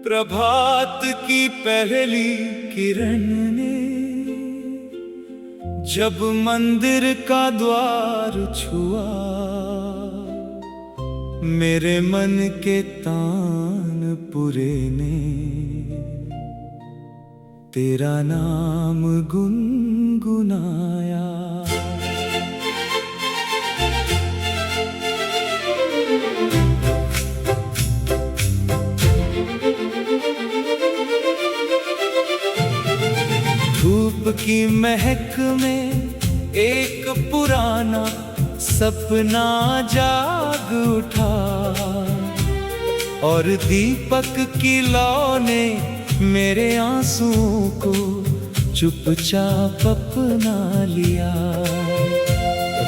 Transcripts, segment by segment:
प्रभात की पहली किरण ने जब मंदिर का द्वार छुआ, मेरे मन के तानपुरे ने तेरा नाम गुनगुनाया। धूप की महक में एक पुराना सपना जाग उठा, और दीपक की लौ ने मेरे आंसुओं को चुपचाप अपना लिया।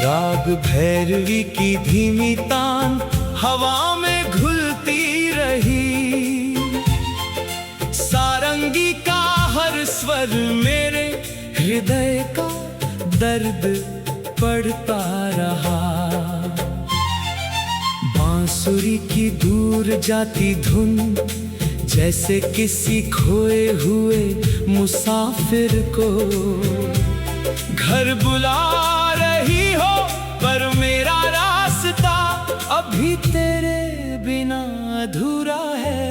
राग भैरवी की धीमी तान हवा में घुलती रही, सारंगी का हर स्वर मेरे हृदय का दर्द पढ़ता रहा। बांसुरी की दूर जाती धुन जैसे किसी खोए हुए मुसाफिर को घर बुला रही हो, पर मेरा रास्ता अभी तेरे बिना अधूरा है।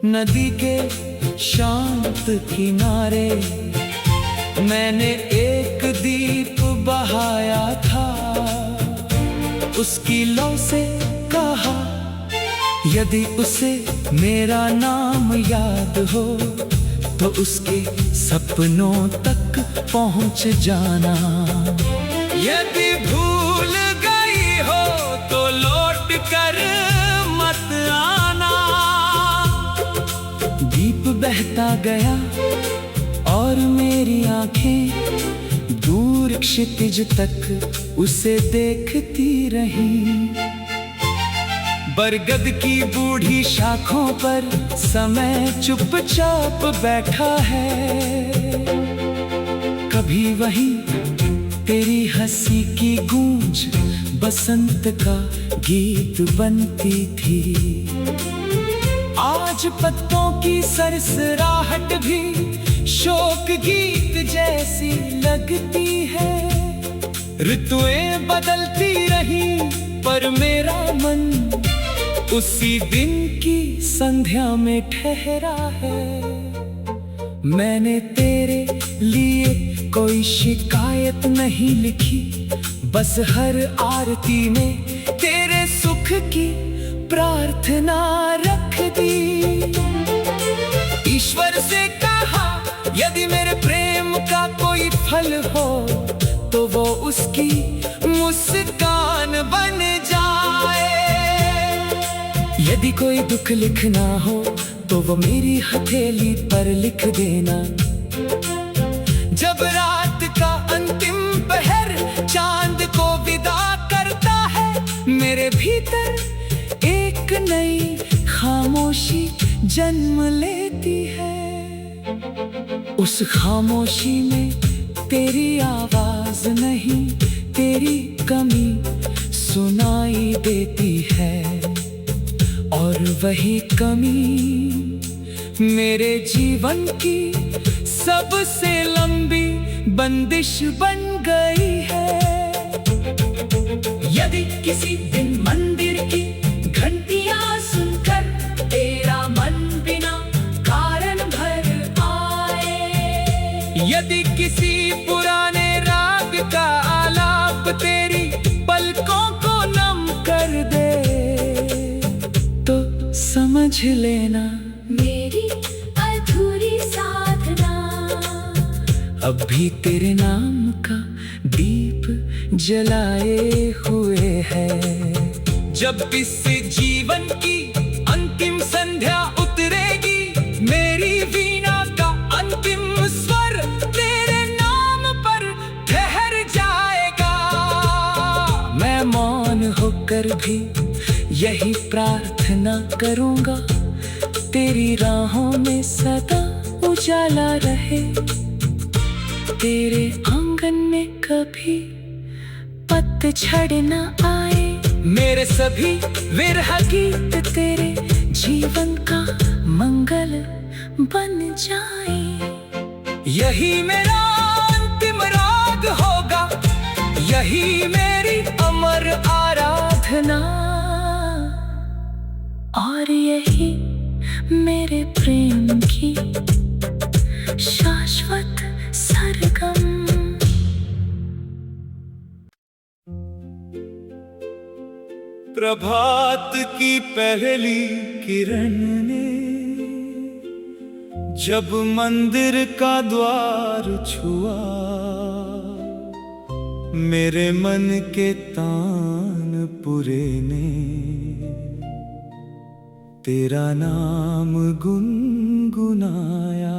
नदी के शांत किनारे मैंने एक दीप बहाया था, उसकी लौ से कहा यदि उसे मेरा नाम याद हो तो उसके सपनों तक पहुंच जाना। यदि भूल गई हो तो लौट कर मत आना। दीप बहता गया और मेरी आंखें दूर क्षितिज तक उसे देखती रहीं। बरगद की बूढ़ी शाखों पर समय चुपचाप बैठा है। कभी वही तेरी हंसी की गूंज बसंत का गीत बनती थी। आज पत्तों की सरसराहट भी शोक गीत जैसी लगती है। ऋतुएं बदलती रही पर मेरा मन उसी दिन की संध्या में ठहरा है। मैंने तेरे लिए कोई शिकायत नहीं लिखी, बस हर आरती में तेरे सुख की प्रार्थना रख दी। ईश्वर से कहा यदि मेरे प्रेम का कोई फल हो तो वो उसकी मुस्कान बन जाए। यदि कोई दुख लिखना हो तो वो मेरी हथेली पर लिख देना। जब रात का अंतिम पहर चांद को विदा करता है, मेरे भीतर एक नई खामोशी जन्म लेती है। उस खामोशी में तेरी आवाज नहीं, तेरी कमी सुनाई देती है। और वही कमी मेरे जीवन की सबसे लंबी बंदिश बन गई है। यदि किसी दिन मंदिर की घंटियां सुनकर तेरा मन बिना कारण भर आए, यदि किसी पुराने राग का आलाप तेरी पलकों को नम कर दे, समझ लेना मेरी अधूरी साधना अब भी तेरे नाम का दीप जलाए हुए है। जब इस जीवन की अंतिम संध्या उतरेगी, मेरी वीणा का अंतिम स्वर तेरे नाम पर ठहर जाएगा। मैं मौन होकर भी यही प्रार्थना करूंगा, तेरी राहों में सदा उजाला रहे। तेरे आंगन में कभी पतझड़ न आए। मेरे सभी विरह गीत तेरे जीवन का मंगल बन जाए। यही मेरा अंतिम राग होगा, यही मेरी अमर आराधना, और यही मेरे प्रेम की शाश्वत सरगम। प्रभात की पहली किरण ने जब मंदिर का द्वार छुआ, मेरे मन के तानपुरे ने तेरा नाम गुनगुनाया।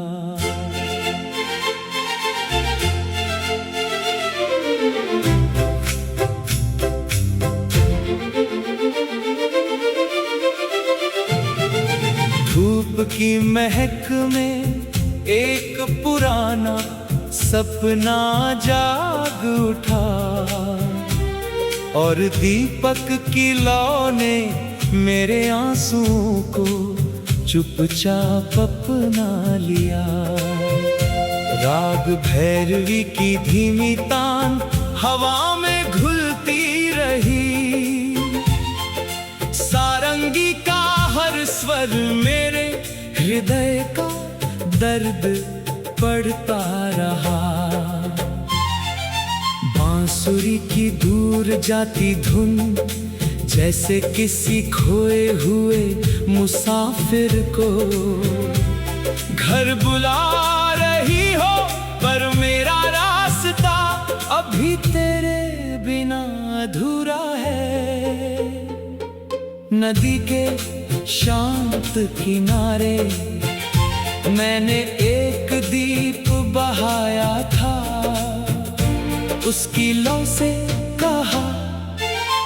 धूप की महक में एक पुराना सपना जाग उठा, और दीपक की लौ ने मेरे आंसुओं को चुपचाप अपना लिया। राग भैरवी की धीमी तान हवा में घुलती रही, सारंगी का हर स्वर मेरे हृदय का दर्द पढ़ता रहा। बांसुरी की दूर जाती धुन जैसे किसी खोए हुए मुसाफिर को घर बुला रही हो, पर मेरा रास्ता अभी तेरे बिना अधूरा है। नदी के शांत किनारे मैंने एक दीप बहाया था, उसकी लौ से कहा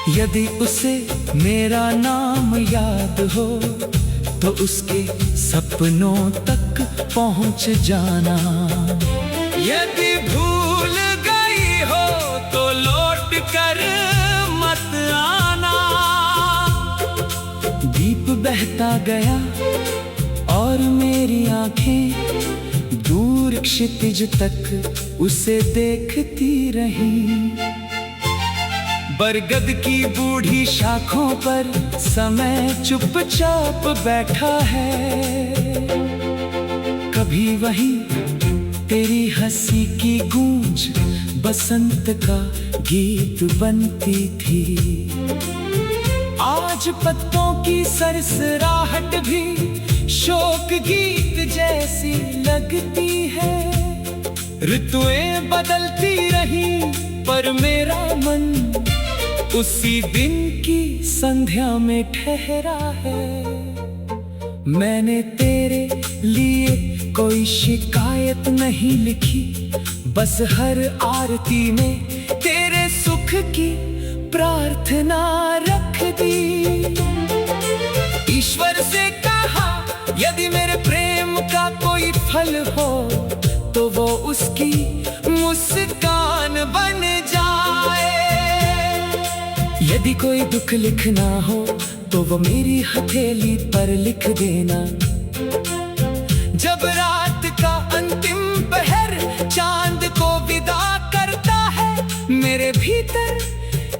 यदि उसे मेरा नाम याद हो तो उसके सपनों तक पहुंच जाना। यदि भूल गई हो तो लौट कर मत आना। दीप बहता गया और मेरी आंखें दूर क्षितिज तक उसे देखती रहीं। बरगद की बूढ़ी शाखों पर समय चुपचाप बैठा है। कभी वही तेरी हंसी की गूंज बसंत का गीत बनती थी। आज पत्तों की सरसराहट भी शोक गीत जैसी लगती है। ऋतुएं बदलती रही पर मेरा मन उसी दिन की संध्या में ठहरा है। मैंने तेरे लिए कोई शिकायत नहीं लिखी, बस हर आरती में तेरे सुख की प्रार्थना रख दी। ईश्वर से कहा यदि मेरे प्रेम का कोई फल हो तो वो उसकी मुस्कान बन जाए। यदि कोई दुख लिखना हो तो वो मेरी हथेली पर लिख देना। जब रात का अंतिम पहर चांद को विदा करता है, मेरे भीतर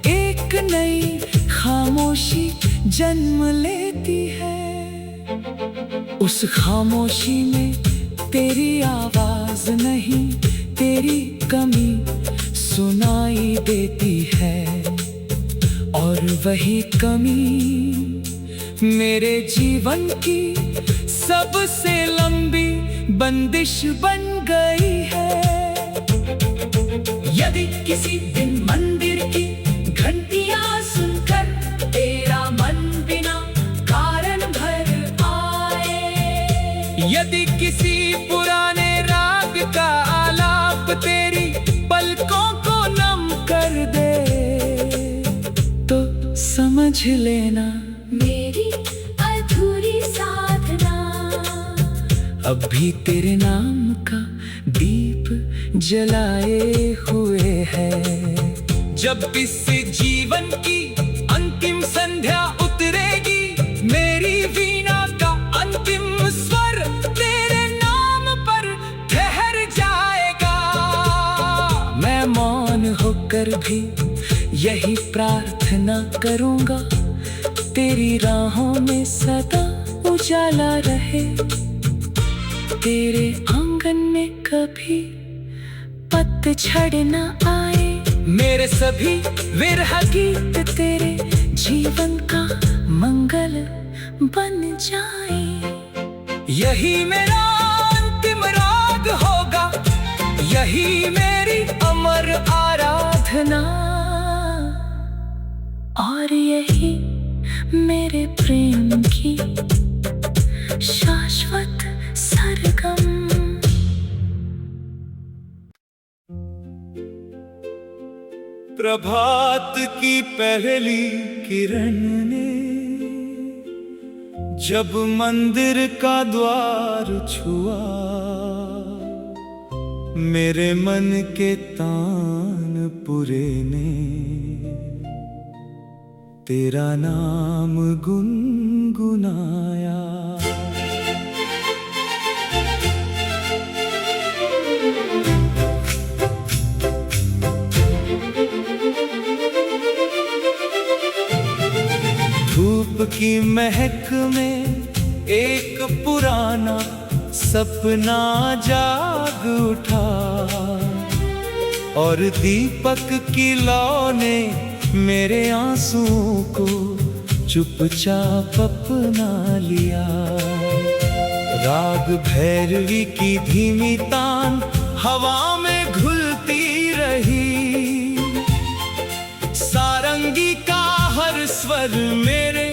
एक नई खामोशी जन्म लेती है। उस खामोशी में तेरी आवाज नहीं, तेरी कमी सुनाई देती है। और वही कमी मेरे जीवन की सबसे लंबी बंदिश बन गई है। यदि किसी दिन मंदिर की घंटियां सुनकर तेरा मन बिना कारण भर आए, यदि किसी पुराने राग का आलाप तेरी पलकों को नम कर दे, तो समझ लेना मेरी अधूरी साधना अब भी तेरे नाम का दीप जलाए हुए है। जब इस जीवन की अंतिम संध्या उतरेगी, मेरी वीणा भी यही प्रार्थना करूंगा, तेरी राहों में सदा उजाला रहे, तेरे आंगन में कभी पतझड़ न आए, मेरे सभी विरह गीत तेरे जीवन का मंगल बन जाए। यही मेरा अंतिम राग होगा, यही मेरी अमर आराधना, और यही मेरे प्रेम की शाश्वत सरगम। प्रभात की पहली किरण ने जब मंदिर का द्वार छुआ, मेरे मन के तानपुरे ने तेरा नाम गुनगुनाया। धूप की महक में एक पुराना सपना जाग उठा, और दीपक की लौ ने मेरे आंसुओं को चुपचाप अपना लिया। राग भैरवी की धीमी तान हवा में घुलती रही, सारंगी का हर स्वर मेरे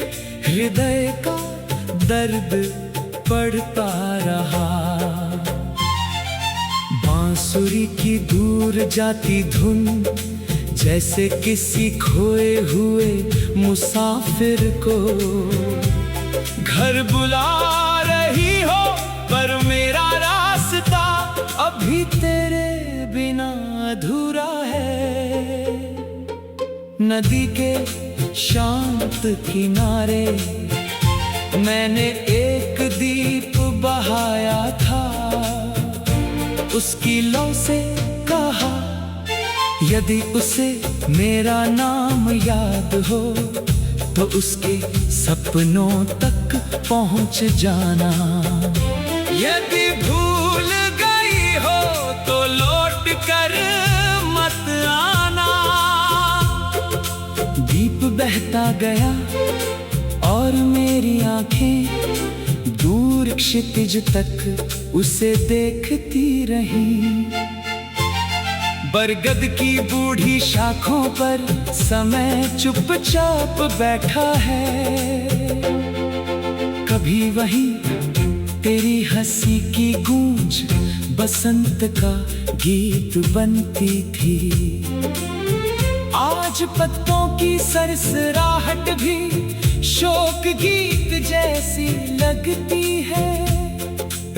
हृदय का दर्द पढ़ता रहा। बांसुरी की दूर जाती धुन जैसे किसी खोए हुए मुसाफिर को घर बुला रही हो, पर मेरा रास्ता अभी तेरे बिना अधूरा है। नदी के शांत किनारे मैंने एक दीप बहाया था, उसकी लौ से कहा यदि उसे मेरा नाम याद हो तो उसके सपनों तक पहुंच जाना। यदि भूल गई हो तो लौट कर मत आना। दीप बहता गया और मेरी आंखें दूर क्षितिज तक उसे देखती रहीं। बरगद की बूढ़ी शाखों पर समय चुपचाप बैठा है। कभी वही तेरी हंसी की गूंज बसंत का गीत बनती थी। आज पत्तों की सरसराहट भी शोक गीत जैसी लगती है।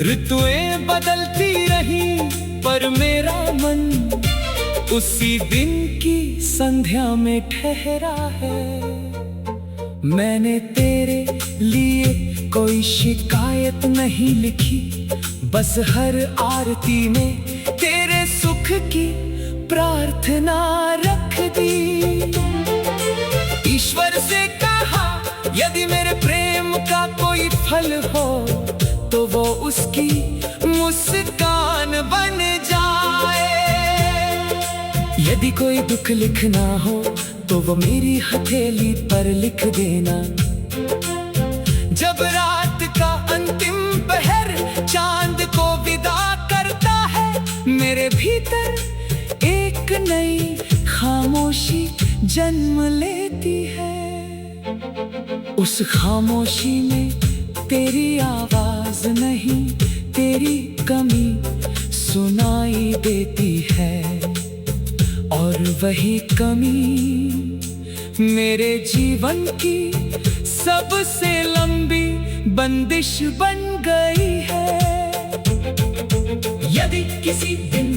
ऋतुएं बदलती रही पर मेरा मन उसी दिन की संध्या में ठहरा है। मैंने तेरे लिए कोई शिकायत नहीं लिखी, बस हर आरती में तेरे सुख की प्रार्थना रख दी। ईश्वर से कहा यदि मेरे प्रेम का कोई फल हो तो वो उसकी मुस्कान बन जाए। यदि कोई दुख लिखना हो तो वो मेरी हथेली पर लिख देना। जब रात का अंतिम पहर चांद को विदा करता है, मेरे भीतर एक नई खामोशी जन्म लेती है। उस खामोशी में तेरी आवाज नहीं, तेरी कमी सुनाई देती है। और वही कमी मेरे जीवन की सबसे लंबी बंदिश बन गई है। यदि किसी दिन